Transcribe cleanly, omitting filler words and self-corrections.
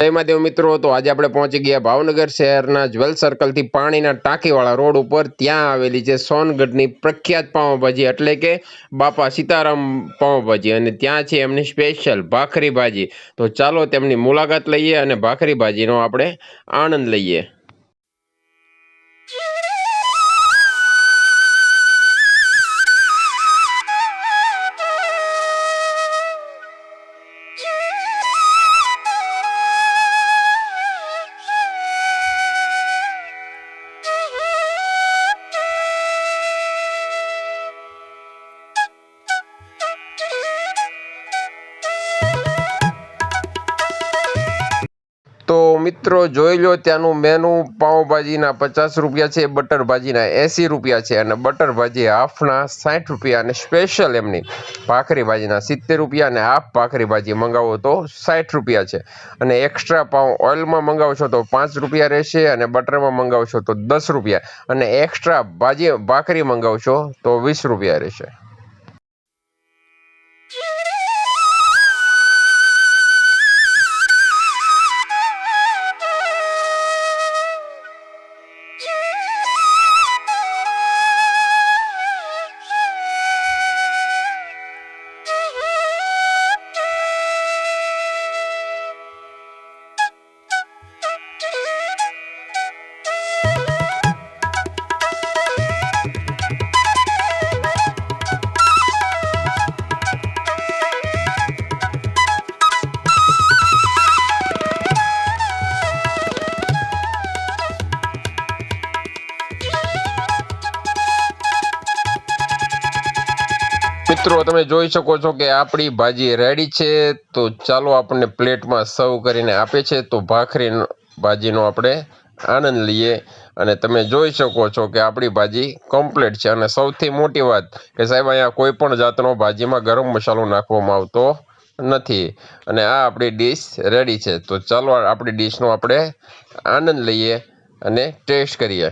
जय महादेव मित्रों। तो आज આપણે પહોંચી ગયા ભાવનગર શહેરના જ્વેલ સર્કલથી પાણીના ટાંકીવાળા રોડ ઉપર ત્યાં આવેલી છે સોનગઢની પ્રખ્યાત પાવભાજી એટલે કે બાપા સીતારામ પાવભાજી અને ત્યાં છે એમની સ્પેશિયલ ભાખરી ભાજી। તો ચાલો તેમની મુલાકાત લઈએ અને ભાખરી ભાજીનો આપણે આનંદ લઈએ। तो मित्रों જોઈ લો ત્યાંનું મેનુ પાવભાજીના 50 રૂપિયા છે, બટર ભાજીના 80 રૂપિયા છે અને બટર ભાજી હાફના 60 રૂપિયા અને સ્પેશિયલ એમની ભાખરી ભાજીના 70 રૂપિયા અને હાફ ભાખરી ભાજી મંગાવો તો 60 રૂપિયા છે અને એક્સ્ટ્રા પાવ ઓઇલમાં મંગાવશો તો 5 રૂપિયા રહેશે અને બટરમાં મંગાવશો તો 10 રૂપિયા અને એક્સ્ટ્રા ભાખરી મંગાવશો તો 20 રૂપિયા રહેશે। मित्रों તમે જોઈ શકો છો કે આપણી ભાજી રેડી છે। તો ચાલો આપણને પ્લેટમાં સર્વ કરીને આપે છે તો ભાખરી ભાજીનો આપણે આનંદ લઈએ અને તમે જોઈ શકો છો કે આપણી ભાજી કમ્પ્લીટ છે અને સૌથી મોટી વાત કે સાહેબ અહીંયા કોઈ પણ જાતનો ભાજીમાં ગરમ મસાલો નાખવામાં આવતો નથી અને આ આપણી ડીશ રેડી છે। તો ચાલો આપણી ડીશનો આપણે આનંદ લઈએ અને ટેસ્ટ કરીએ।